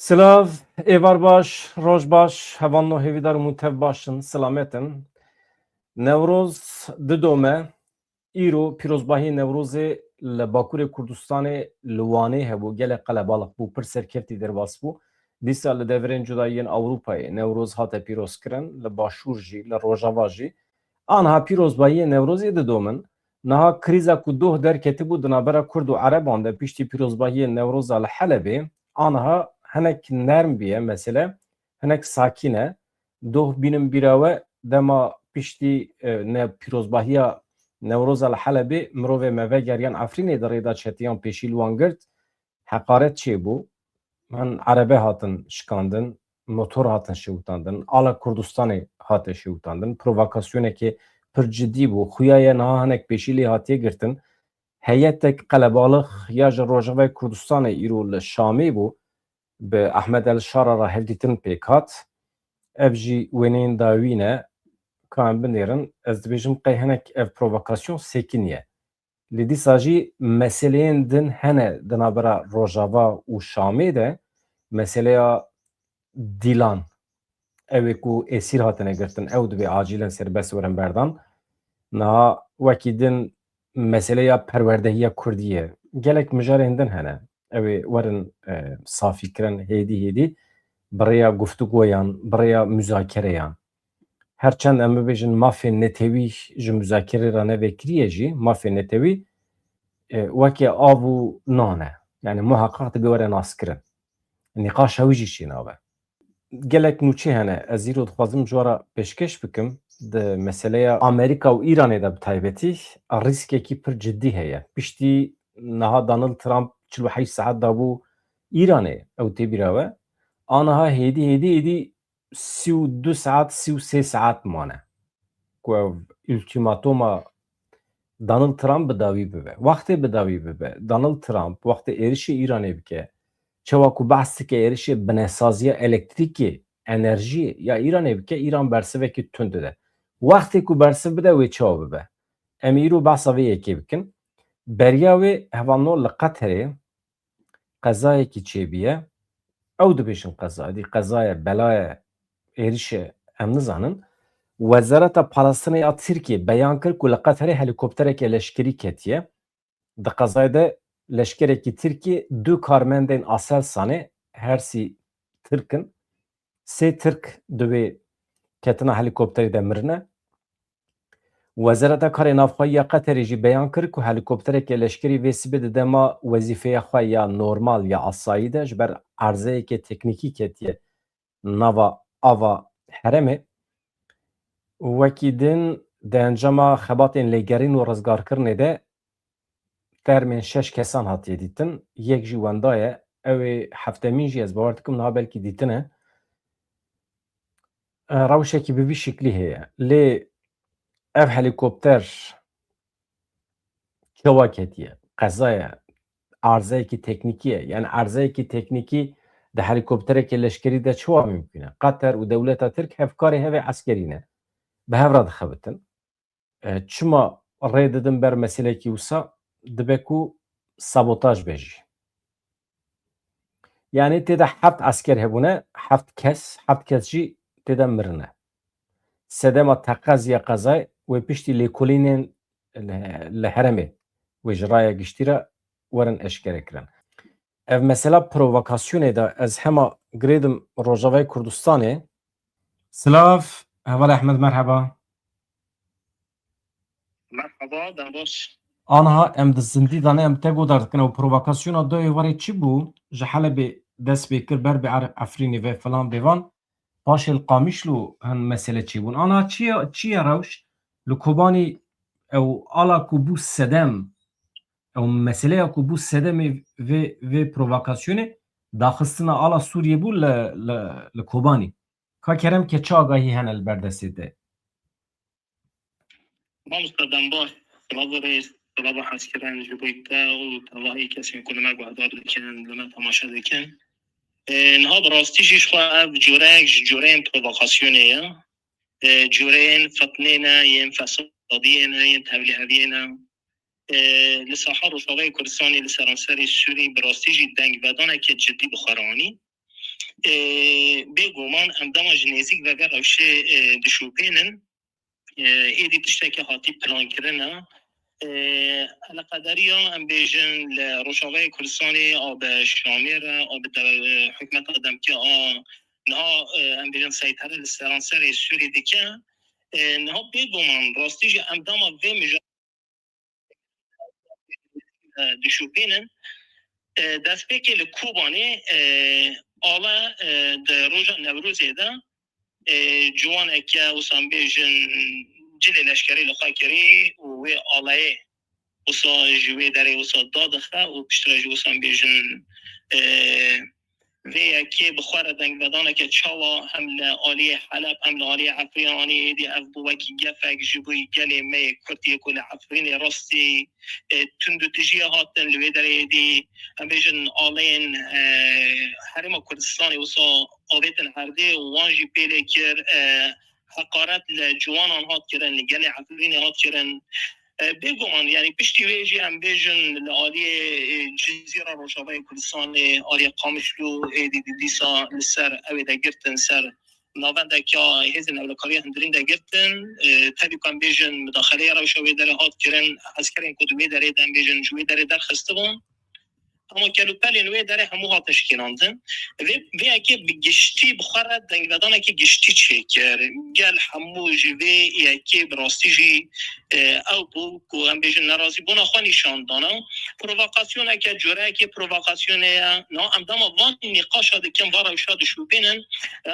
Silav, êvar baş, roj baş, hevan no hêvîdar û tev başin, silametin. Newroz didome, îro pîrozbahiyê Newrozê li Bakurê Kurdistanê li Wanê hebû, gelek qelebalix bû, pir serkeftî derbas bû. Dîsa li deverên cudayiyên Ewropayê Newroz hate pîrozkirin, li başûr jî, li Rojava jî. Aniha pîrozbahiyê Newrozê didomin, niha krîza ku doh derketibû di navbera Kurd û Ereban de piştî pîrozbahiyê Newroza li Helebê, aniha hinek nerm biye mesele, hinek sakîn e. Doh bînin bîra we dema piştî pîrozbahiya Newroza li Helebê mirovê me vegeriyan Efrînê di rêda çetiyan pêşî li wan girt, heqaret çêbû. Hin erebe hatin şikandin, motor hatin şewitandin, ala Kurdistanê hate şewitandin, provokasyonekê pir cidî bû. Xuya ye niha hinek pêşî lê hatiye girtin. Heyetek qelebalix ya ji Rojavayê Kurdistanê îro li Şamê bû, bi Ehmed el Şara re hevdîtin pêk hat. Ev jî wêneyên dawî ne, ka em binêrin, ez dibêjim qey hinek ev provokasyon sêkîn ye. Li dîsa jî meseleyên din hene di navbera Rojava û Şamê de meseleya dîlan. Ew ê ku esîr hatine girtin, ew dibe acîlen serbest werin berdan. Niha wekî din meseleya perwerdehiya Kurdî ye. Gelek mijarên din hene. Ew ê werin safîkirin hêdî hêdî bi rêya guftûgoyan, bi rêya müzakereyan. Herçend em bibêjin mafên netewî ji müzakerê re nevekiriye jî, mafên netewî wekî av û nan e. Yani muheqeq dibe were naskirin. Nîqaşa wî jî şînav e. Gelek nûçe hene. Ez îro dixwazim ji we re pêşkeş bikim di meseleya Amerîka û Îranê de bi taybetî rîskekî pir ciddî heye. Piştî niha Donald Trump 48 saet dabû Îranê, ew tê bîra we. Aniha hêdî 32 saet 33 saet mane. Ku ev ultimatoma Donald Trump bi dawî bibe. Wextê bi dawî bibe. Donald Trump wextê êrişê Îranê bike, çawa ku behs dike êrişê binesaziya elektrîkê, enerjiyê ya Îranê bike, Îran bersivekî tund dide. Wextê ku bersiv bide wê çawa bibe. Em îro behsa vê yekê bikin. Beriya wê hevalno li Qeterê qezayekî çêbîye. Ew dibêjin qeza, edî qezaya, belaya êrişê em nizanin. Wezareta Palestînê ya Tirkiye beyan kir ku li Qeterê helîkopterekê leşkerî ketiye. Di qezayê de leşkerekî Tirkiye du karmendên Aselsanê hersî Tirk in. Sê Tirk di wê ketina helîkopterê de mirine. Wezareta Karê Navxwayî ya Qeterê jî beyan kir ku helîkopterekê leşkerî vê sibê di dema wezîfeya xwe ya normal ya asayî de ji ber erzeyekê teknîkî ketiye nava ava herêmê. Wekî din di encama xebatên lêgerîn û rizgarkirinê de termên 6 kesan hatiye dîtin. Yek jî wenda ye. Ew ê heftemîn jî ez bawer dikim niha belkî dîtine. Rewşekî bi vî şiklî heye. Lê ev helîkopter çawa ketiye? Qezaya erzeyekî teknîkî ye. Yani erzeyekî teknîkî di helîkopterekê leşkerî de çawa mümkün e? Qeter û dewleta Tirk hevkarê hevê eskerî ne. Bi hev re dixebitin. Çima rê didin ber meselekî wisa dibe ku sabotaj be jî. Yani têde heft esker hebûne, heft kes jî têde mirine. Sedema teqeziya qezayê wê piştî lêkolînên li herêmê wê ji raya giştî re werin eşkere kirin. Ev mesela provokasyonê de ez hema girêdim Rojavayê Kurdistanê. Silav, heval Ehmed merheba. Merhaba, demiş. Aniha em di zindî de ne em te godar dikin ew provokasyona doyê warê çi bû ji Helebê dest pê kir ber bê Efrînê ve filan bêvan paşê li Qamişlo hin mesele çêbûn. Aniha çi ye rewş li Kobanî ew ala ku bû sedem ew meseleya ku bû sedemê vê provokasyonê daxistina ala Sûriyê bû li Kobanî. Ka kerem ke çi agahî hene li ber destê te? مستخدم باش طلب طلب حسكران جبويتا وطلعي كسي يكون ما قعدار لكن لما تماشا لكن نها براستي جيش خوا جوريك جورين بروفوكاسيونيا جورين فطنينا ين فسادينا ين تبليغينا لساحة روشاوي كردستاني لسرانسري سوري براستي جي دنگ بدانا كي جدي بخاراني بگومان امدام جنیزیک و روشه دشوبینن ایدی تشتکی هاتی پلان کرنه القدرية ام بيجن لروشاوي كردستاني او بشامير او بحكمة دمكي او نها ام بيجن سيطرة للسرانسر السوري ديكا نها بيگومان راستيجي ام داما في مجا دشوبينن دست بيكي لكوباني آلا ده روژا نوروزي ده جوانه که وسام بيجن جل لشکری لخاکری و آلایه وسا جوی داره وسا دادخه و پشتراجی وسام بیجن و یکی بخوار دنگ بدانه که چاوا هم لآلی حلب هم لآلی عفریانی دی اف بوکی گفک جبوی گلی می کرتی کل عفرین راستی تندو تجیه هاتن لوی داره دی هم بیجن آلین حرم کردستانی وسا آویتن هرده و وانجی پیله کر حقارت لجوانان هات کرن لگل عقلین هات کرن بگوان یعنی پشتی ویجی هم بیجن لآلی جزیره روشاوی کردستان آلی قامشلو دیسا لسر اوی دا گرتن سر ناوند که هزین اولکاری هندرین دا گرتن تبی کن بیجن مداخله روشاوی داره هات کرن عسکرین کدومی داره دن بیجن جوی داره در خسته بون اما کلوپل نوی داره همو ها تشکیلاندن و اگه بگشتی بخورد دنگلدانه که گشتی چه کر گل همو جوی اگه براستی جی او بو که هم بیجن نرازی بونا خواه نشان دانه پروواکاسیونه که جوره که پروواکاسیونه نا هم داما وان نقاش هاده کم وارا وشاد شو بینن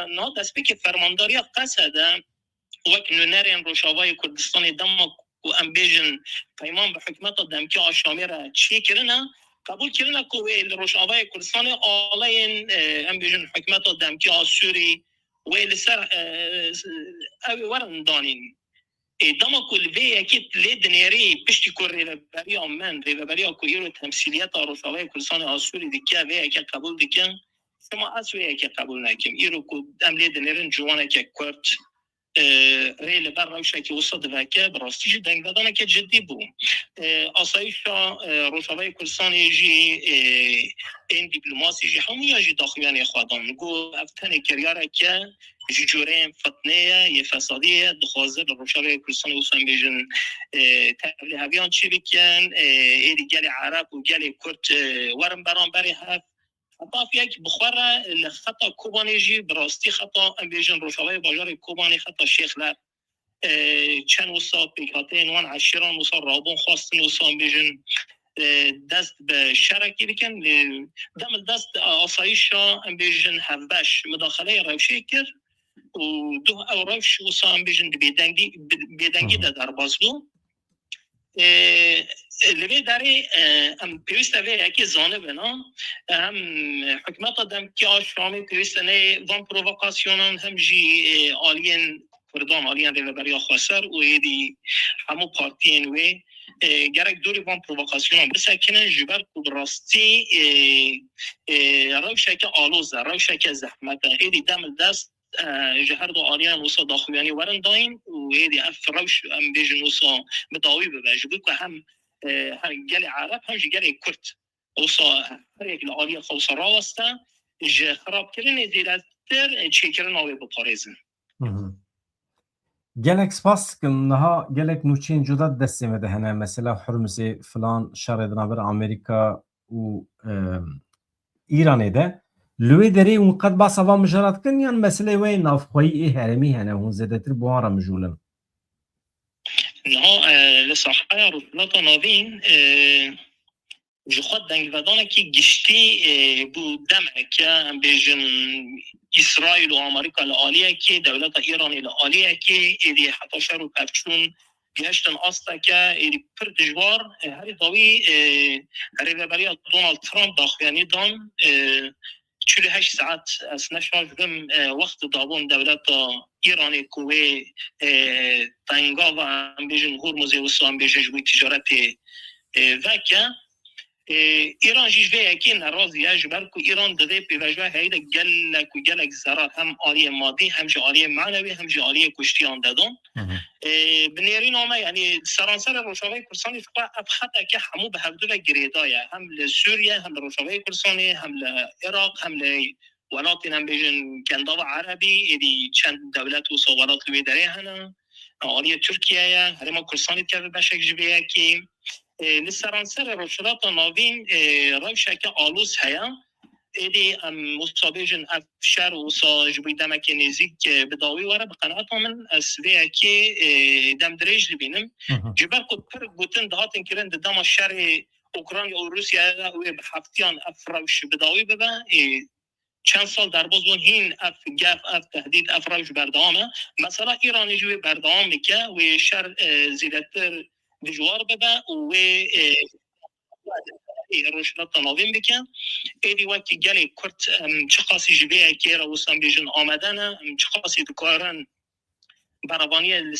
نا دست بی که فرمانداری قصده وقت نونرین روشاوای کردستان داما که هم بیجن پیمان به حکمت دمکی آشامیر چی کرنه قبول کردن که روشاوای کردستان آلاین هم بیشتر حکمت دمکی آسوری و لسر اوی ورن دانین دما کل وی اکید لیدنیری پشتی کر ریوبری آمن ریوبری آکویی رو تمثیلیت روشاوای کردستان آسوری دیگه وی اکید قبول دیگه شما از وی اکید قبول نکیم ایرو که هم لیدنیرن جوانه که کرد ریل بر روشه که وسط وکه براستی جی دنگ دادانه که جدی بو آسایش روشاوای کردستان جی این دیپلماسی جی همون جی داخلیان خودان گو افتن کریاره که جی جوره فتنه یه فسادیه دخوازه روشاوای کردستان وسط بیجن تبلیغیان چی بکن ایدی گل عرب و گل کرد ورم بران بری هفت حتی یک بخوره لخطا کوبانیجی براستی خطا بیجن روشاوای باجار کوبانی خطا شیخ لر چند وسا پیکاته نوان عشیران وسا رابون خواستن وسا بیجن دست به شرکی بکن دم دست آسایش بیجن هفبش مداخله روشی کرد و دو او روش وسا بیجن بیدنگی ده در بازلو لبی داری ام پیوست وی اکی زانه بنا هم حکمت دم که آشرامی پیوست نه وان پرووکاسیونان هم جی آلین کردان آلین ریوبری خواستر و ایدی همو پارتین وی گرک دوری وان پرووکاسیونان بسکنن جبر کدراستی روشه که آلوزه روشه که زحمته ایدی دم دست جهر دو آلیان وسا داخلیانی ورن داین و ایدی اف روش ام بیجن وسا مداوی بباجه که هم گل عرب هم گل کرد وسا هر یک آلیه خوص راوسته جه خراب کردن زیرتر چی کردن آوی بپاریزن gelek spas kim naha gelek nûçeyên cuda destê me de hene mesela Hurmuzê filan şerê di navbera Amerîka û İranê de li wê derê hûn qet basa van mijarat kirin yan meselê wê navxweyî ê herêmî hene hûn zêdetir bi wan re mijûlin نها لصحای روزناتا ناوین جخواد دنگ ودانه که گشتی بو دمه که بیجن اسرائیل و آمریکا لآلیه که دولت ایرانی لآلیه که ایدی حتی شر و پفچون گشتن آسته که ایدی پر دجوار هری داوی ریوبری دونالد ترامپ داخلیانی دان 48 ساعت از نشاش بم وقت دابون دولت ایرانی کوه تنگا و بیجن هرمزی و سام بیجن جوی تجارت وکه ایران جیش به یکی نرازیه جبر که ایران داده پیوجوه هید گلک و گلک ضرر هم آلی مادی هم جه آلی معنوی هم جه آلی کشتیان دادن بنیرین آمه یعنی سرانسر روشاوی کردستانی فقط ابخطه که همو به هفدو و گریدایه هم لسوریه هم لروشاوی کردستانی هم لعراق هم ولاتین هم بیجن کنداو عربی ایدی چند دولت و صوالات لوی داره هنه آنی ترکیه هر ما کردستانی که بشک جبیه که لسرانسر روشلات ناوین روشک آلوس هیا ایدی مصابیجن افشار و صاج بیدم که نزیک بداوی وره بقناعت من اسویه که دم دریج لبینم جبر قد پر گوتن دهاتن کرن دم شر اوکراین و روسیه و بحفتیان افراش بداوی ببه چند سال در بازون هین اف گف اف تهدید افراش بردامه مثلا ایرانی جوی بردام میکه و شر زیادتر دجوار ببه و روشنات تناظیم بکن ایدی وقتی گلی کرد چه خاصی جبیه که را وستان بیجن آمدنه چه خاصی دکارن برابانی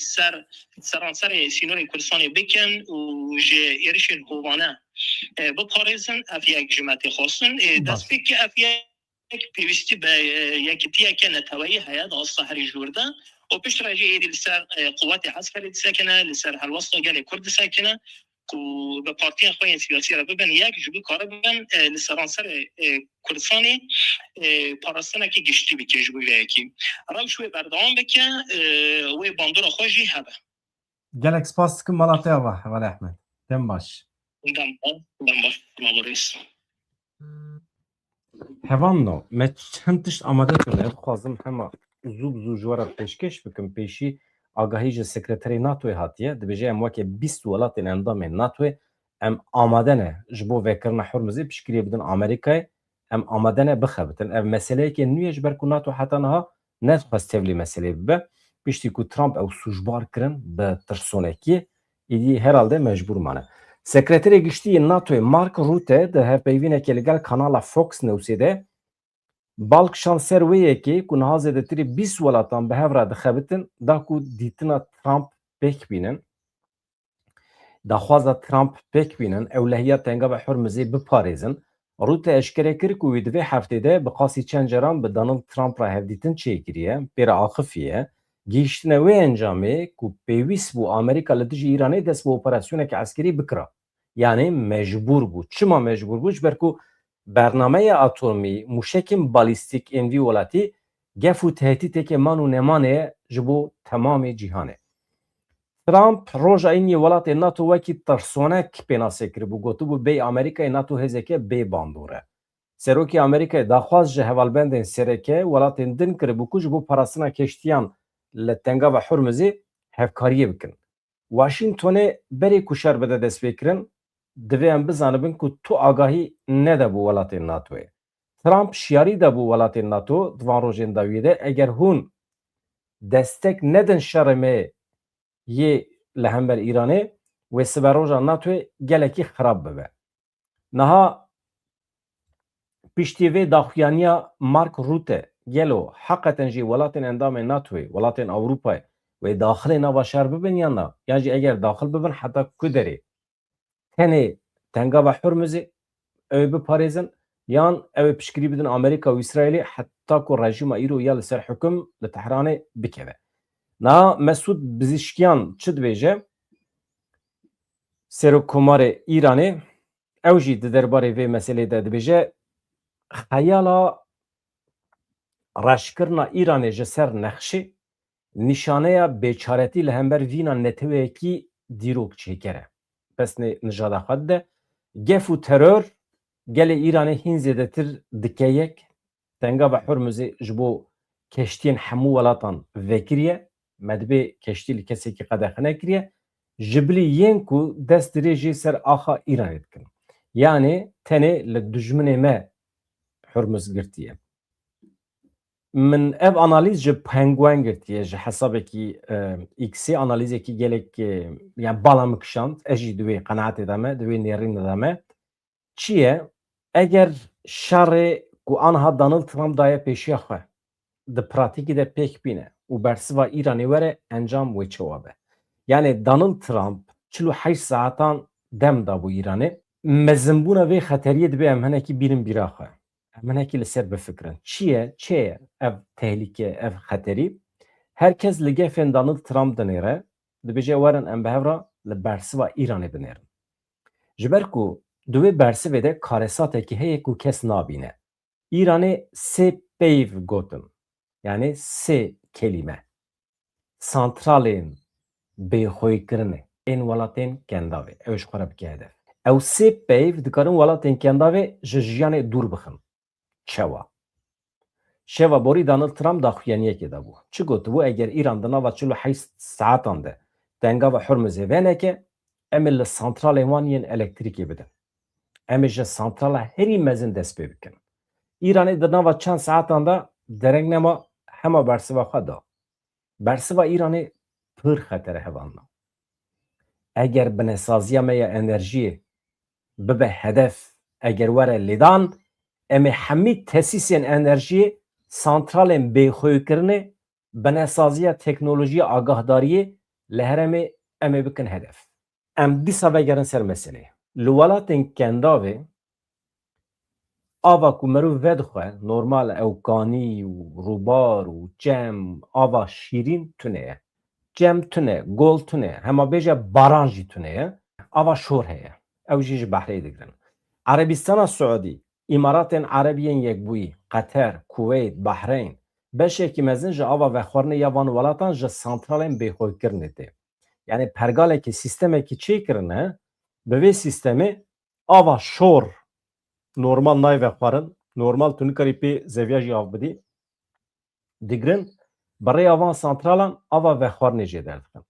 سرانسر سینور کردستانی بکن و جه ایرشن هوانه بپارزن اف یک جمعتی خواستن دست بک اف یک پیوستی به یک تیه که نتوایی حیات آستا هری جورده و پیش راجع ایدی لسر قوات عسکری ساکنه لسر هلوستا گلی کرد ساکنه و به پارتی خواهی سیاسی را ببین یک جبی کار ببین لسرانسر کردستانی پاراستنه که گشتی بکه جبی و یکی روشوی بردوان بکه و باندور خوشی هبه گلک سپاس کم مالاتی آوه ولی احمد دم باش دم باش مبارز هوان نو ما چند تشت آماده کنه خوازم همه زوب جوارا پیشکش بکن پیشی آگاهی جه سکرتری ناتوی هاتیه دبیجه ام وکی 20 ولات اندام ناتوی ام آماده نه جبو وکرنا حرمزی بشکری بدن آمریکای ام آماده نه بخبتن ام مسئله که نیش برکو ناتو حتی نها نتخواست تبلی مسئله به بیشتی که ترامپ او سوجبار کرن به ترسونکی ایدی herhalde مجبور مانه سکرتری گشتی ناتوی مارک روته ده هپیوینه که لگل کانال فوکس نوسیده بالک شانسر ویه که کنها زده تری 20 ولاتان به هفره دخبتن دا کو دیتنا ترامپ پک بینن دا خوازا ترامپ پک بینن اولهیت تنگا به حرمزی بپاریزن روت اشکره کر که ویدوی هفته ده بقاسی چند جران به دانالد ترامپ را هفدیتن چه گریه بیر آخفیه گیشتنه وی انجامه که پیویس بو آمریکا لدجی ایرانه دست بو اپراسیونه که عسکری بکرا یعنی مجبور بود چما مجبور بود برکو برنامه اتمی موشک بالیستیک انوی ولاتی گفو تهدیدی که منو نمانه جبو تمام جهانه ترامپ روژا اینی ولات ناتو وکی ترسونک پیناسه کربو گوتو بو بی امریکای ناتو هزکه بی باندوره سروکی امریکای داخواز جه هوالبندن سرکه ولات دن کربو کج بو پراسنا کشتیان لتنگا و حرمزی هفکاریه بکن واشنگتن بری کوشر بده دست بکرن دویم بزنبن که تو آگاهی نده بو ولات ناتوی ترامپ شیاری ده بو ولات ناتو دوان روژین داویده اگر هون دستک ندن شرمه یه لهمبر ایرانه و سبروجا ناتوی گلکی خراب ببه نها پیشتیوی داخویانیا مارک روته گلو حقیقتا جی ولاتن اندام ناتوی ولاتن اوروپای و داخل نوا شهر ببین یا نه یعنی اگر داخل ببین حتی کدری تنه تنگا و حرمزی او بپاریزن یان او پشکری بدن امریکا و اسرائیل حتی که رژیم ایرو یا لسر حکم لتحران بکوه نا مسعود بزیشکیان چه دویجه سروکومار ایرانی اوجی درباره وی مسئله ده دویجه خیالا رشکرنا ایرانی جسر نخشی نشانه بیچارتی لهمبر وینا نتوه کی دیروک چیکره پس نجاده خود ده گفو ترور گل ایرانی هین زیده تر دکیک تنگا و حرمزی جبو کشتین حمو ولاتان وکریه مدبی کشتی کسی که قدخنه کریه جبلی ین کو دست ریجی سر آخا ایرانی دکن یعنی تنه لدجمن ما حرمز گرتیه من اف انالیز جه پنگوان گرتیه جه حسابه کی ایکسی انالیزه کی گلک یعنی بالا مکشاند اجی دوی قناعت دامه دوی نیرین دامه چیه اگر شر کو آنها دانالد ترامپ دایه پیشی خواه ده پراتیکی ده پیک بینه و برسوا ایرانی وره انجام وی چوابه یعنی دانالد ترامپ 48 ساعتان دم دا بو ایرانی مزنبونه وی خطریه دبی امهنه کی بیرن بیرا خواه امهنه کی لسر بفکرن چیه اف تهلیکه اف خطری herkes lige fen Donald Trump denere dibêje werin em behevra li bersiva Îranê binêrin ji ber ku di wê bersivê de karesatekî heye ku kes nabîne Îranê sê peyv gotin. Yani sê kelime. Santralên bêxwekirinê ên welatên kendavê. Ew ji xwe re bike hedef. Ew sê peyv dikarin welatên kendavê ji jiyanê dûr bixin. Çawa. Şeva borî Donald Trump daxuyaniyekê de bû. Çi gotibû eger İran di nava 48 saetan de dengava Hormuzê veneke, em ê li santralên wan yên elektrîkê bidin. Em ê ji santrala herî mezin dest pê bikin. İranê di nava çend saetan de dereng nema hema bersiva xwe da. Bersiva İranê pir xetere hevalna. Eger binesaziya me ya enerjiyê bibe hedef eger were lêdan, em ê hemî tesîsên enerjiyê santralên bêxwekirinê binesaziya teknolojiya agahdariyê li herêmê em ê bikin hedef. Em dîsa vegerin ser meseleyê. Li welatên kendavê ava ku mirov vedixwe normal ew kanî û rûbar û cem ava şîrîn tune ye. Cem tune, gol tune, hema bêje baran jî tune ye. Ava şor heye. Ew jî ji behrê digirin. Erebistana Suudî, İmaratên Erebiyên Yekbûyî, Qeter, Kuveyt, Bahreyn beşekî mezin ji ava vexwarinê ya van welatan ji santralên bêxwekirinê tê. Yani pergalekî sistemekî çêkirine bi vê sistemê ava şor normal nayê vexwarin, normal tu nikarî pê zeviya jî av bidî, digirin bi rêya van santralan ava vexwarinê jê derdikin.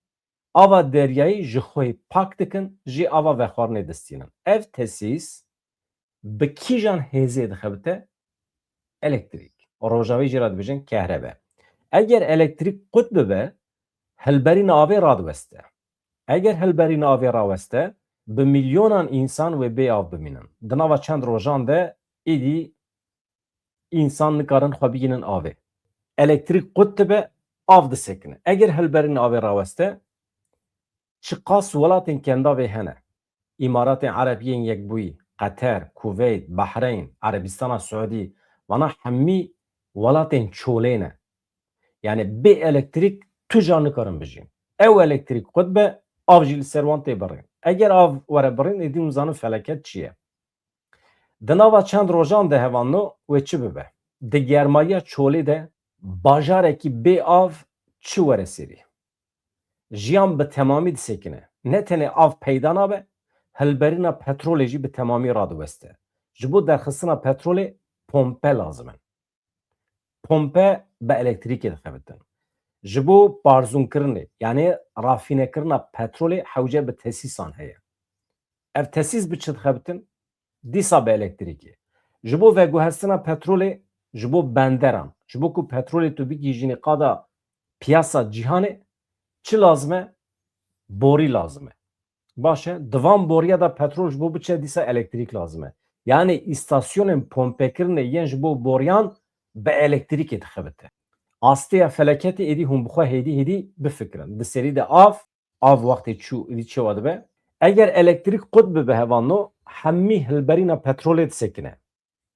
Ava deryayî ji xwe pak dikin jî ava vexwarinê distînin. Ev tesîs bi kîjan hêzê dixebite? Elektrik. Rojavî jî re dibêjin kehrebe. Eger elektrik qut bibe, hilberîna avê radweste. Eger hilberîna avê raweste, bi milyonan însan wê bê av bimînin. Di nava çend rojan de êdî însan nikarin xwe bigînin avê. Elektrik qut dibe, av disekine. Eger hilberîna avê raweste, çi qas welatên kendavê hene. İmaratên Erebiyên Yekbûyî, Qeter, Kuveyt, Bahreyn, Erebistana Suudî, vana hemî welatên çolê ne. Yani bê elektrik tu car nikarin bijîn. Ew elektrik qut be, av jî li ser wan tê birîn. Eger av were birîn êdî hûn zanin feleket çi ye. Di nava çend rojan de hevanno wê çi bibe? Di germaya çolê de bajarekî bê av çi were serî? Jiyan bi temamî disekine. Ne tenê av peyda nabe, hilberîna petrolê jî bi temamî radiweste. Ji bo derxistina petrolê pompe lazim e. Pompe bi elektrîkê dixebitin. Ji bo barzûnkirinê yani rafînekirina petrolê hewce bi tesîsan heye. Ev tesîs bi çi dixebitin? Dîsa bi elektrîkê. Ji bo veguhestina petrolê ji bo benderan, ji bo ku petrolê tu bigîjînî qada piyasa cîhanê çi lazim e? Borî lazim e. Baş e, divan boriya da petrol ji bo biçe dîsa elektrik lazim e. Yani îstasyonên pompekirinê yên ji bo boriyan bi elektrîkê dixebite. Astiya feleketê êdî hûn bi xwe hêdî bifikirin. Di serî de av wextê çû êdî çêwa dibe. Eger elektrik qut bibe hevanno hemî hilberîna petrolê disekine.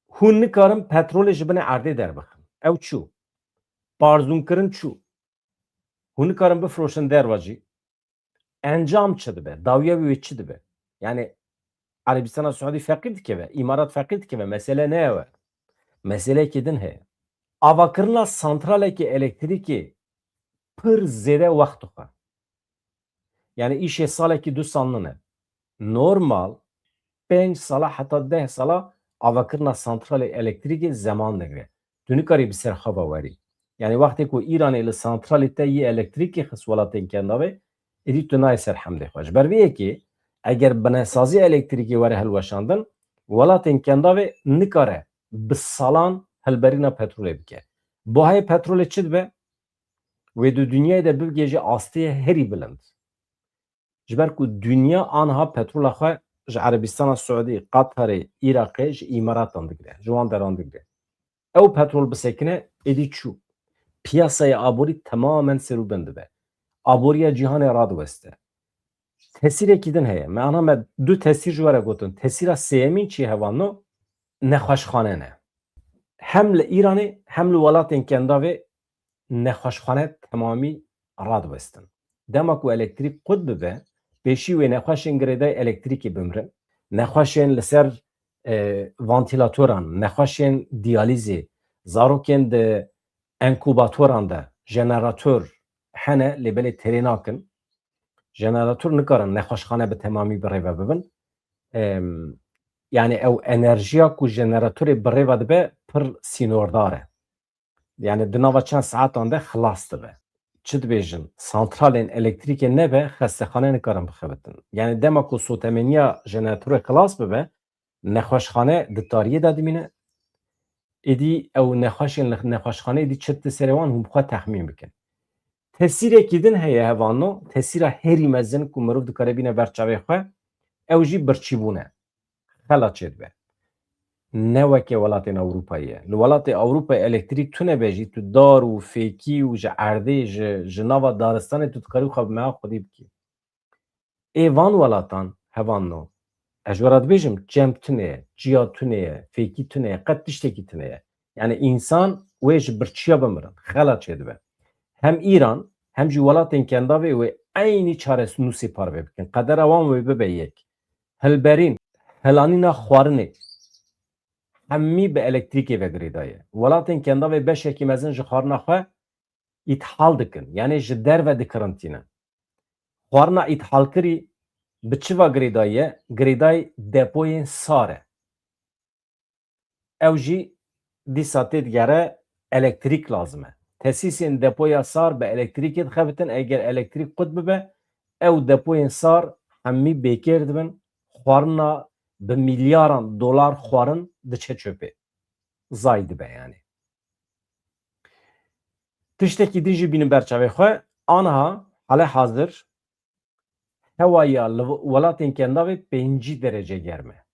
Hûn nikarin petrolê ji binê erdê derbixin. Ew çû. Barzûnkirin çû. Hûn nikarin bifroşin derva jî. Encam çi dibe? Dawiya wê çi dibe? Yani Erebistana Suudî feqîr dikeve, İmarat feqîr dikeve. Mesele ne ye? Meselekî din heye. Avakirina santralekî elektrîkê pir zêde wext dixwe. Yani îşê salekî du salin e. Normal 5 sala heta 10 sala avakirina santralê elektrîkê zeman digire. Tu nikarî bi ser xwe werî. Yani wextê ku İranê li santralê te yê elektrîkê xist welatên kendavê, êdî tu nayê ser hemdê xwe. Ji ber vê yekê eger binesaziya elektrîkê were hilweşandin, welatên kendavê nikare bi salan hilberîna petrolê bike. Buhayê petrolê çi dibe? Wê di dünyayê de bibêje astiyê herî bilind. Ji ber ku dünya anha petrola xwe ji Erebistana Suudî, Qatarê, Iraqê ji İmaratan digire. Ji wan deran digire. Ew petrol bisekine êdî çû. Piyasaya aborî temamen serûbin dibe. Aboriya cîhanê radiweste. Tesîrekî din heye. Me ana me du tesîr ji were gotin. Tesîra sêyemîn çi hevanno? Nexweşxane ne. Hem li İranê hem li welatên kendavê nexweşxane temamî radiwestin. Dema ku elektrik qut bibe, pêşî wê nexweşên girêdayê elektrîkê bimirin. Nexweşên li ser vantilatoran, nexweşên diyalîzê, zarokên de enkubatoran de jeneratör hene lebelê terê nakin. Jeneratör nikarin nexweşxane bi temamî birêve bibin. Yani ew enerjiya ku jeneratörê birêve dibe pir sînordar e. Yani di nava çend saetan de xilas dibe. Çi dibêjin? Santralên elektrîkê nebe xestexane nikarin bixebitin. Yani dema ku sotemeniya jeneratörê xilas bibe, nexweşxane di tariyê de dimîne. Êdî ew nexweşên li nexweşxaneyê dî çi di serê wan hûn bixwe texmîn bikin. Tesîrekî din heye hevano, tesîra herî mezin ku mirov dikare bîne ber çavê xwe, ew jî birçîbûn e. Xela çê dibe. Ne weke welatên Ewropayê ye. Li welatê Ewropayê elektrîk tune be jî tu dar û fêkî û ji erdê ji nava daristanê tu dikarî xwe bi meya xwedî bikî. Ê van welatan hevano, ez ji we re dibêjim cem tune ye, ciya tune ye, fêkî tune ye, qet tiştekî tune ye. Yani însan wê ji birçiya bimirin. Xela çê dibe. Hem İran hem jî welatên kendavê wê eynî çarenûsê parve bikin. Qedera wan wê bibe yek. Hilberîn, hilanîna xwarinê hemî bi elektrîkê vegirêda ye. Welatên kendavê beşekî mezin ji xwarina xwe îthal dikin. Yani ji derve dikirintîne. Xwarina îthalkirî bi çi ve girêdayî ye? Girêdayî depoyên sar e. Ew jî dîsa tê digere elektrîk lazim e. Tesîsên depoya sar bi elektrîkê dixebitin. Eger elektrîk qut bibe, ew depoyên sar hemî bêkêr dibin. Xwarina bi milyaran dolar xwarin diçe çöpê. Zay dibe yani. Tiştekî din jî bînin ber çavê xwe, aniha hale hazir hewaya li welatên kendavê 5 derece germ e.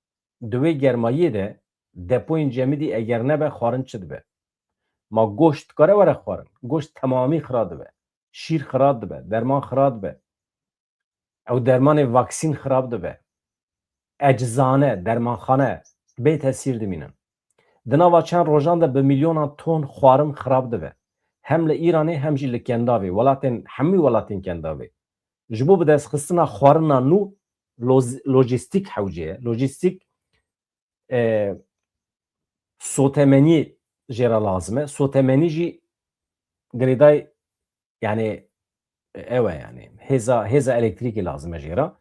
Di wê germayiyê de depoyên cemidî eger nebe xwarin çi dibe? Ma goşt dikare were xwarin. Goşt temamî xira dibe. Şîr xira dibe, derman xira dibe. Ew dermanê vaksîn xirab dibe. Eczane, dermanxane bê tesîr dimînin. Di nava çend rojan de bi milyonan ton xwarin xirab dibe. Hem li İranê hem jî li kendavê, welatên hemî welatên kendavê. Ji bo bi destxistina xwarina nû lojîstîk hewce ye. Lojîstîk sotemenî jê re lazim e. Sotemenî jî girêdayî yani ew e yani hêza elektrîkê lazim e jê re.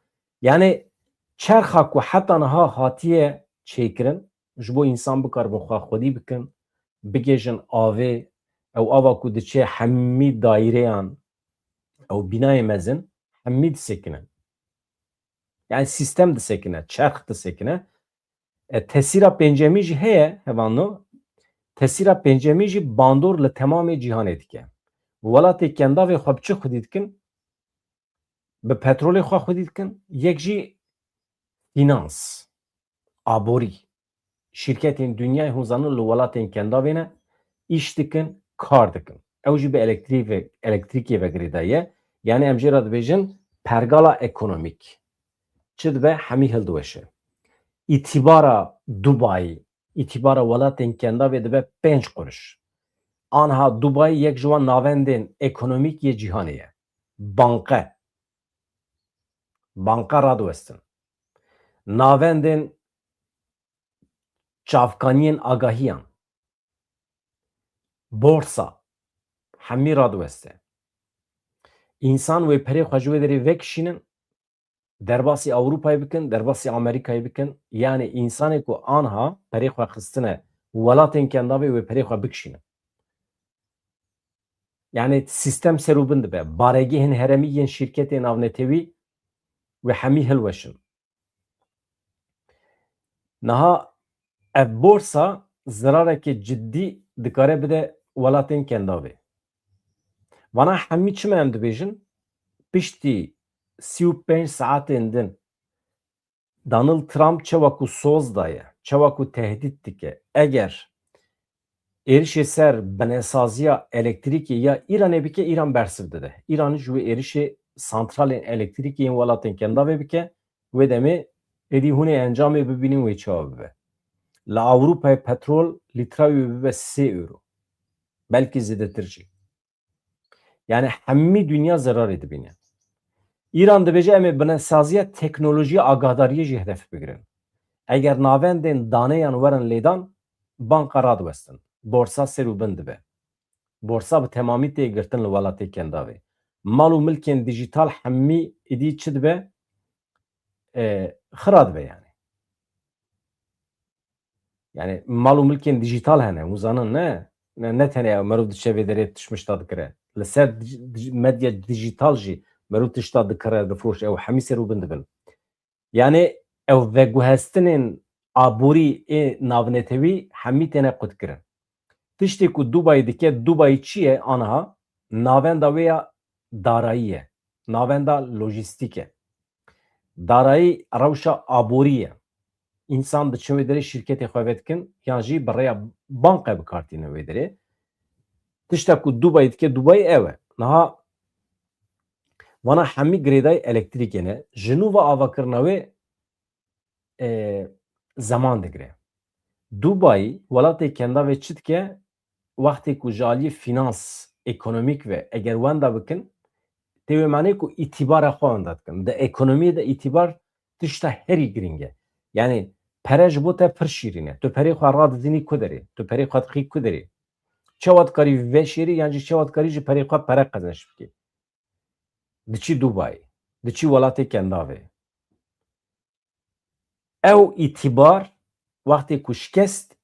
Yani çerxa ku heta niha hatiye çêkirin ji bo însan bikarbin xwe xwedî bikin, bigêjin avê, ew ava ku diçe hemî daîreyan ew bînayê mezin hemî disekine. Yani sistem disekine, çerx disekine. Tesîra pêncemî jî heye hevano. Tesîra pêncemî jî bandor li temamê cîhanê dike. Welatê kendavê xwe bi çi xwedî dikin? Bi petrolê xwe xwedî dikin. Yek jî finans, aborî. Şirketên dünyayê hûn zanin li welatên kendavê ne îş dikin, kar dikin. Ew jî bi elektrîkê vegirêdayî ye. Yani em jê re dibêjin pergala ekonomîk. Çi dibe? Hemî hildiweşe. İtibara Dubayî, îtibara welatên kendavê dibe 5 kuruş. Aniha Dubayî yek ji wan navendên ekonomîk yê cîhanê ye. Banke. Banka radiwestin. Navendên çavkaniyên agahiyan. Borsa. Hemî radiweste. İnsan wê perê xwe ji wê derê vekişînin, derbasî Ewropayê bikin, derbasî Amerîkayê bikin. Yani însanê ku aniha perê xwe xistine welatên kendavê wê perê xwe bikişînin. Yani sistem serûbin dibe. Baregehên heremî yên şîrketên navnetewî ve hemî hilweşin. Niha ev borsa zirarekê ciddî dikare bide welatên kendavê. Vana hemî çi me em dibêjin? Piştî 35 saetên din Donald Trump çawa ku soz daye, çawa ku tehdit dike. Eger êrişê ser binesaziya elektrîkê ya İranê bike, İran bersiv dide. İran ji wê êrişê santralên elektrîkê yên welatên kendavê bike, wê demê êdî hûn ê encamê bibînin wê çawa bibe. Li Ewropayê petrol lîtra wê bibe 3 euro. Belkî zêdetir jî. Yani hemî dünya zerarê dibîne. İran dibêje em ê binesaziya teknolojiya agadariyê jî hedef bigirin. Eger navendên daneyan werin lêdan, banka radiwestin. بورسا سروبند به بورسا به تمامی تی گرتن لولاتی کنداوی مال و ملکین دیجیتال همی ایدی چد به خراد به yani mal û milkên dijîtal hene hûzanan ne tenê merov di çevê derê tişmişta dikire li ser medya dijîtal jî merov tişta dikire difroş ew hemî serûbin dibin yani ew veguhestinên aborî ê navnetewî hemî têne qutkirin tiştê ku Dubayê dike Dubayê çi ye aniha navenda wê ya darayî ye navenda lojîstîk e darayî rewşa aborî ye İnsan da çevre derê şirketê xwe vedikin yan jî bi rêya banka bikartîne wê derê tiştek ku Dubayê dike Dubayê ew e niha wana hemî girêdayî elektrîkê ne ji nû ve avakirina wê zeman digire Dubayî welatê kendavê çi dike wextê ku ji aliyê finans ekonomîk ve eger wenda bikin tê wê manê ku îtîbara xwe wenda dikin di ekonomiyê de îtîbar tişta herî giring e yani pere ji bo te pir şîrîn e tu perê xwe radizînî ku derê tu perê xwe dixî ku derê çawa dikarî veşêrî yan jî çawa dikarî ji perê xwe pere qezeş bikî diçî Dubayê diçî welatê kendavê ew îtîbar wextê ku şikest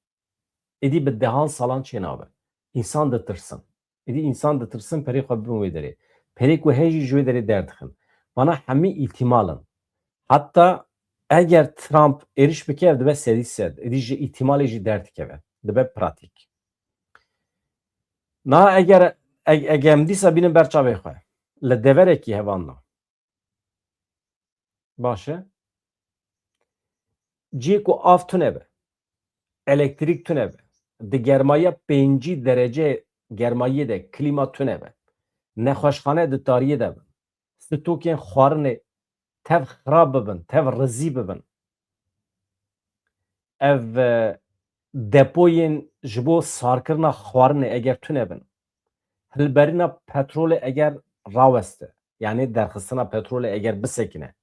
êdî bi dehan salan çênabe însan ditirsin êdî însan ditirsin perê xwe bibin wê derê perê ku heye jî ji wê derê derdixin wana hemî îhtîmalin hatta eger Trump êriş bike ev dibe sedî sed êdî ji îhtîmalê jî derdikeve dibe pratîk na eger em dîsa bînin ber çavê xwe li deverekî hevanna baş e cî ku av tune be elektrîk tune be di germaya 5 derece germayiyê de klîma tune be nexweşxane di tariyê de bin stokên xwarinê tev xirab bibin tev rizî bibin ev depoyên ji bo sarkirina xwarinê eger tune bin hilberîna petrolê eger raweste yani derxistina petrolê eger bisekine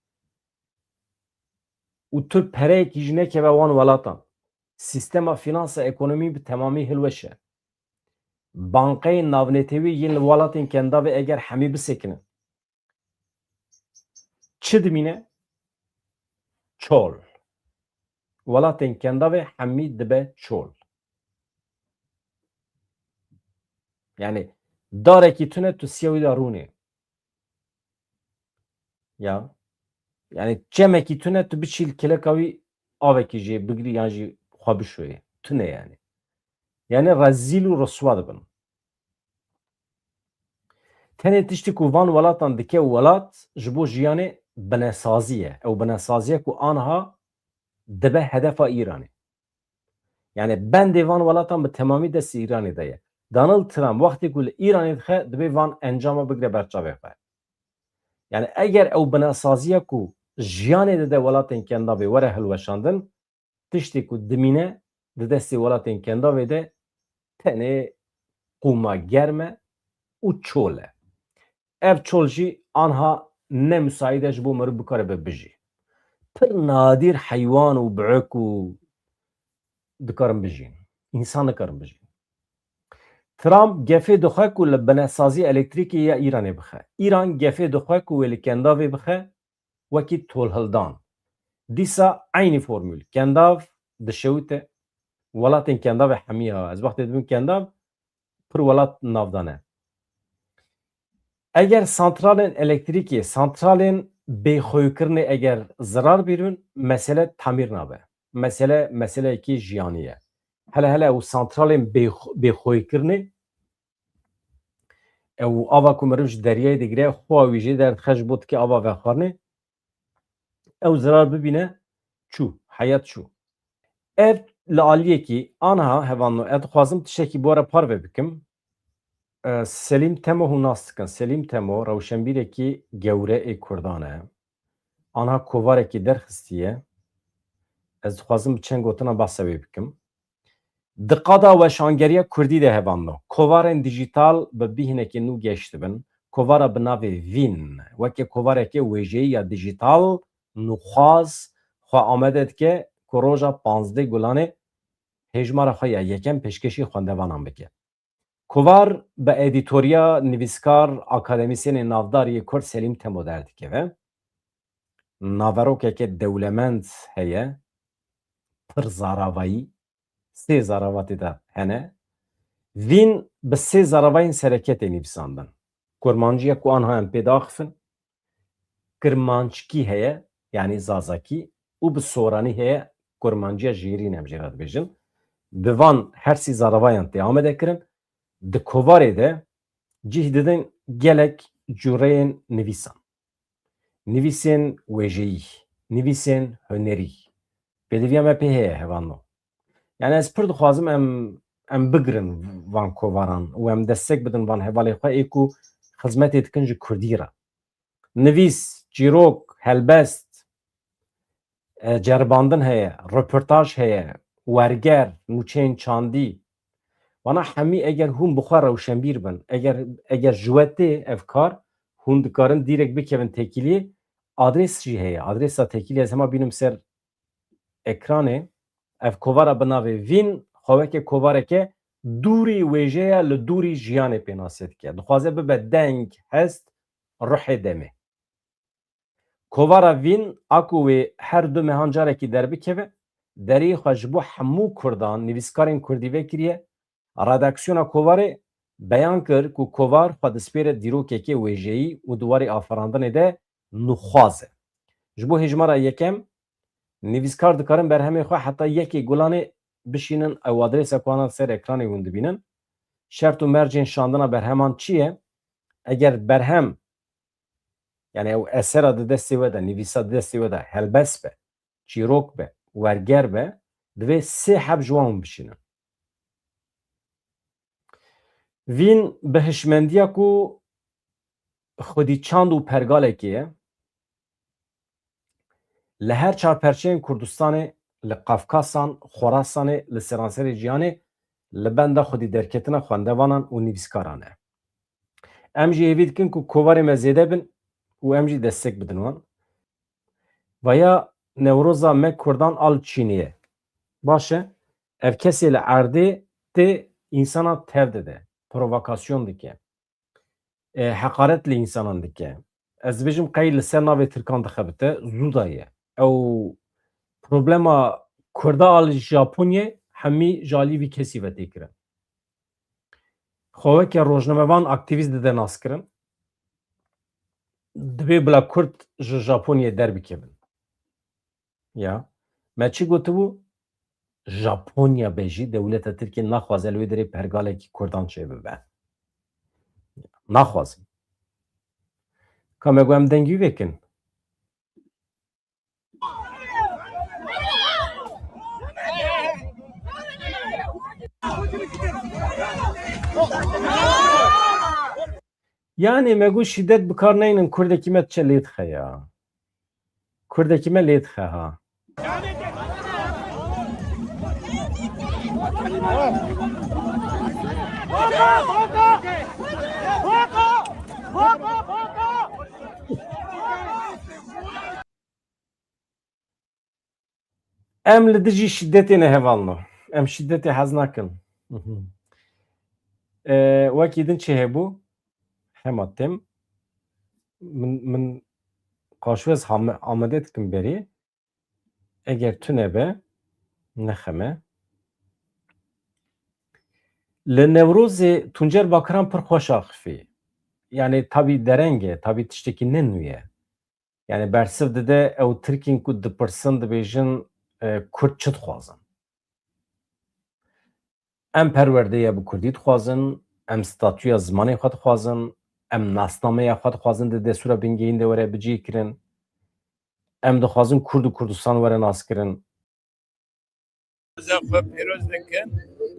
û tu pereyekî jî nekeve wan welatan sîstema finansa ekonomî bi temamî hilweş e bankayên navnetewî yên li welatên kendavê eger hemî bisekinin çi dimîne çol welatên kendavê hemî dibe çol yani darekî tune tu siya wî da rûnê ya yani çemekî tune tu biçîl kileka wî avekî jê bigirî yan jî xwe bişoyê tune yani rezîl û riswa dibin tenê tiştî ku van welatan dike welat ji bo jiyanê binesazî ye ew binesaziye ku aniha dibe hedefa Îranê yani bendê van welatan bi temamî destê Îranê de ye Donald Trump wextê ku li Îranê dixe dibe van encama bigire ber çavê xwe yani eger ew binesaziye ku jiyanê dide welatên kendavê were hilweşandin tiştê ku dimîne di destê welatên kendavê de tenê qûma germ e û çol e ev çol jî aniha ne müsaîd e ji bo merî bikare be bijî pir nadîr heywan û biûk û dikarin bijîn însan nikarin bijîn Trump gefê dixwe ku li binesazî elektrîkê ya Îranê bixe Îran gefê dixwe ku wê li kendavê bixe wekî tolhildan dîsa eynî formûl kendav dişewite welatên kendavê hemî ya ez wextê dibim kendav pir welat navdan e eger santralên elektrîkê santralên bêxwekirinê eger zirar bîrin mesele temîr nabe meseleyekî jiyanî ye hele ew santralên bêxwekirinê ew ava ku meriv ji deryayê digire xwa wî jê derdixe ji bo dike ava vexwarinê ew zirar bibîne çû heyet çû ev li aliyekî aniha hevanno ez dixwazim tiştekî bu ara parve bikim Selîm Temo hûn nas dikin Selîm Temo rewşenbîrekî gewre ê Kurdan e aniha kovarekî derxistiye ez dixwazim bi çend gotina behsa wê bikim di qada weşangeriya Kurdî de hevanno kovarên dijîtal bi bîhinekê nû geş dibin kovara bi navê Vîn weke kovarekê wêjeyî ya dijîtal nûxwaz xwe amade dike ku roja 15 Gulanê هجمارا خواهی یکم پیشکشی خواندوانان بکه. کوار به ادیتوریا نویسکار اکادمیسین نافداری کرد سلیم تمو درد که و ناوروکه که دولمند هیه پر زاراوایی سه زاراواتی ده هنه وین به سه زاراوایین سرکت نویساندن کرمانجیه که آنها هم پیدا خفن کرمانچکی هیه یعنی زازاکی و به سورانی هیه کرمانجیه جیری نمجرد بیجن دوان هر سی زاراوایین دیامه دکرن د کووارê de cih didin gelek cureyên nivîsan. Nivîsên wêjeyî, nivîsên hunerî. Pêdiviya me pê heye hevano. Yani ez pir dixwazim em bigirin van kovaran û em destek bidin van hevalê xwe ê ku xizmetê dikin ji Kurdî re. Nivîs, çîrok, helbest, ceribandin heye, röportaj heye, werger, nûçeyên çandî وانا همی اگر هم بخواه روشنبیر بن اگر جوته افکار هم دکارن دیرک بکن تکیلی آدرس چی هست آدرس تکیلی از همه بینم سر اکرانه اف کووارا بناوه وین خواه که کوواره که دوری ویجه لدوری جیانه پیناسید که دخوازه به دنگ هست روح دمه کووارا وین اکوه هر دو مهانجاره که در بکوه دری خوشبو همو کردان نویسکارین کردی وکریه راداکسیونا کووارê beyan kir ku kovar xwe dispêre dîrokekê wêjeyî û diwarê afirandinê de nûxwaz e. Ji bo hejmara yekem nivîskar dikarin berhemê xwe heta yekê gulanê bişînin ew adrêsa ku anan ser ekranê hûn dibînin. Şert û mercên şandina berheman çi ye? Eger berhem yani ew esera di destê we de nivîsa di destê we de helbest be, çîrok be, werger be divê sê heb ji wan bişînin. وین به هشمندیا کو خودی چاند و پرگاله که لهر چار پرچین کردستان لقفقاسان خراسان لسرانسر جیانه لبند خودی درکتنا خواندوانان و نویسکارانه امجی اوید کن کو کووار مزیده بن و امجی دستک بدنوان و یا نوروزا مک کردان آل چینیه باشه اف کسی لعرده ده insana tevde de provokasyon dike hakaretli insanan dike ez bijim qey li ser navê Tirkan dixebite zû daye ew problema Kurda al Japonyê hemî jalî vî kesî ve tê kirin xweweke rojnamevan aktivîst dide naskirin divê bila Kurd ji Japonyê derbikevin ya me çi gotibû Japonya bejî dewleta Tirkiye naxwaze li wê derê pergalekî Kurdan çêbibe. Naxwazim. Ka me gu em dengî vekin. Yani me gu şiddet bikar neynin Kurdekî me çe lê dixe ya. Kurdekî me lê dixe ha. Em li dijî şiddetê nehevalno. Em şiddetê hez nakin. Wekî din çi hebû? Hema têm. Min qaşwez amade dikim berî. Eger tune be nexeme. Li Newrozê Tuncer Bakiran pir xweş axivî. Yani tabii derenge, tabii tiştekî ne nûye. Yani bersiv dide ew Tirkên ku dipirsin dibêjin Kurd çi dixwazin. Em perwerdeyê bi Kurdî dixwazin, em statûya zimanê xwe dixwazin, em nasnameya xwe dixwazin di destûra bingehîn de were bicî kirin. Em dixwazin Kurd û Kurdistan were naskirin. Xwe pîroz dikin,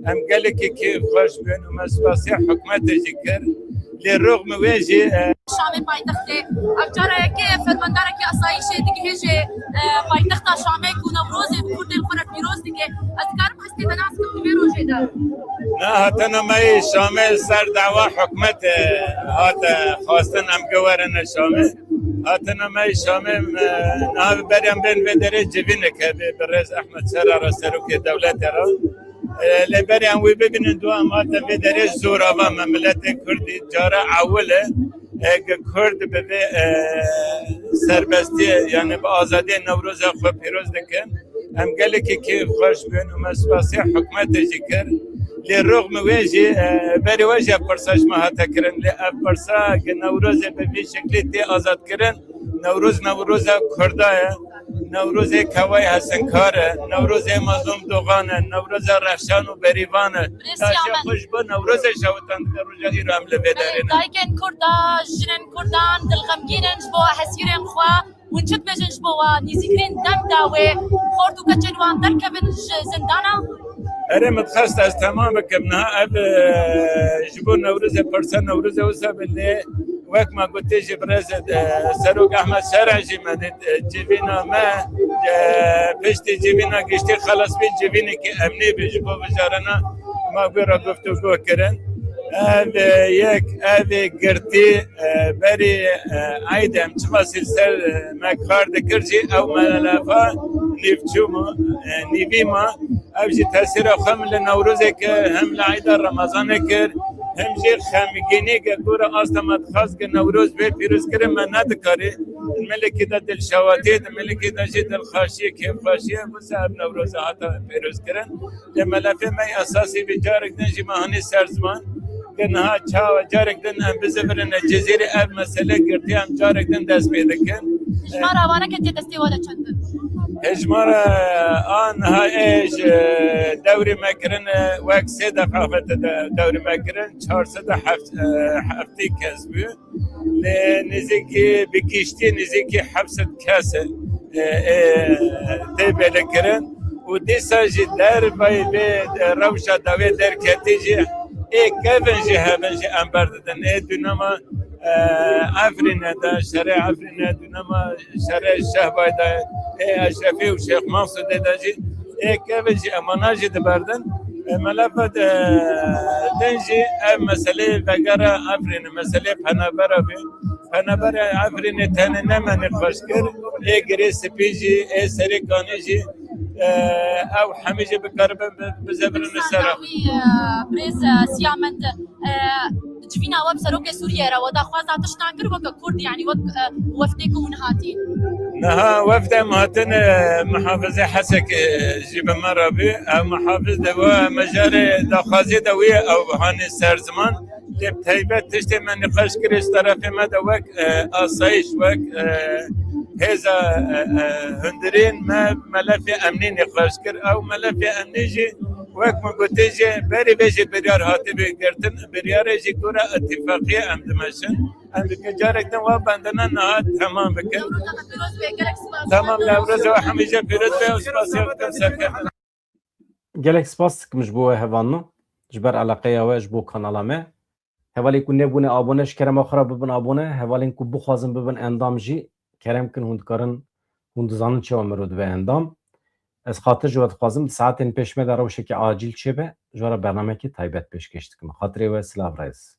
em gelekî xweş bûn û me spasiya hikûmetê jî kir. Lê rûxme wê jî Şamê paytextê ev carekê fermandarekî asayîşê digihêje paytexta Şamê ku Newrozê bi Kurdên xwe re pîroz dike. Ez dikarim hestê te nas bikim di vê rojê de. Ne hatine me Şamê ser dawa hikûmetê hate xwastin em gewerin Şamê. Hatine me Şamê niha beryan bên vê derê civîneke bi Rêz Ehmed Serar Serokê dewletê re. لبریان وی ببینن دو امات به درش زورابا مملت کردی جارا اوله کرد به سربستی یعنی به آزادی نوروز خود پیروز دکن هم گله که خوش بین و مسواسی حکمت جکر لی رغم ویجی بری ویجی پرساش ماهاتا کرن لی پرسا که نوروز به بی شکلی تی آزاد کرن نوروز کردای نوروز کوای حسنکاره نوروز مظلوم دوغانه نوروز رخشان و بریوانه تاشه خوش با نوروز شوتان در روژا ایرام لبیدارینه دایکن کردا جنن کردان دلغمگینن جبوا حسیرن خوا ونشت بجن جبوا نزیکرین دم داوی خورد و کچن وان درکبن زندانا اره متخصص از تمام بکمنها اب جبو نوروز پرسا نوروز وسا بلی وقت ما گوتی جبرز سروق احمد شرعجی مدد جبینا ما پشتی جبینا گشتی خلاص بی جبینی که امنی بی جبو وزارنا ما بیرا گفتگو کرن یک گرتی بری عیدم چخاصی سر ما کار دکرجی او ملافا نیوی ما او جی تاثیر خم لنوروزه که هم لعید رمضان کر هم جی خمگینی که گوره آستمت خواست که نوروز به پیروز کرد من ندکاری الملکی دا دل شواتی الملکی دا جی دل خاشیه که خاشیه بسه اب نوروز حتی پیروز کرن لملافه می اساسی بی جارک دن جی مهانی سرزمان که نها چاو جارک دن هم بزفرن جزیره اب مسئله گرتی هم جارک دن دست پیدا کن هجمار آوانه که تی دستی والا چندن هجمار آن ها ایش دوری مکرن وک 3 دفعه دوری مکرن 407 کسبی نزدیکی بکشتی نزدیکی 700 کسه تیبله کرن و دیسا جی در بای به روشا دوی در کتی جی کفن جی هفن جی انبر دادن دونما افرینه دا شرع افرینه دونما شرع شهبای دا اشرفی و شیخ منصور دا جی کفن جی اماناجی دبردن ملافت دنجی مسئله وگره افرینه مسئله پنابره بی پنابره افرینه تنه نمانی خوش کر گری سپیجی سریکانی جی او حمیجی بکربن بزبرن سرا بريز سيامند جفينا وب سروك سوريا را ودا خوازا تشتاكر وك كرد يعني وفدكم هاتين نها وفد مهاتن محافظة حسك جيب مرابي او محافظ دوا مجال داخازي دوية او هاني سرزمان لبتايبت تشتي من نقاش كريش طرف ما دوك آسايش وك هذا هندرين ما ملف امني نقاش كر او ملف امني جي وك ما قلت جي بري بيجي بريار هاتي بيقدرتن بريار جي كورا اتفاقية ام دمشن ام بكجارك دن وابندنا نهات تمام بكن تمام نوروز وحميجة بيروز بي وسباسي وكتن سركن gelek spas dikmiş bu hevanı jiber alaqeya ve ji bo kanala me hevalê ku nebûne abone ji kerema xwe re bibin abone hevalên ku bixwazin bibin endam jî kerem kin hûn dikarin hûn dizanin çawa mirov dibe endam ez xatir ji we dixwazim di saetên pêşme de rewşekî acîl çêbe ji we re bernamekî taybet pêşkêş dikim xatirê we silav reis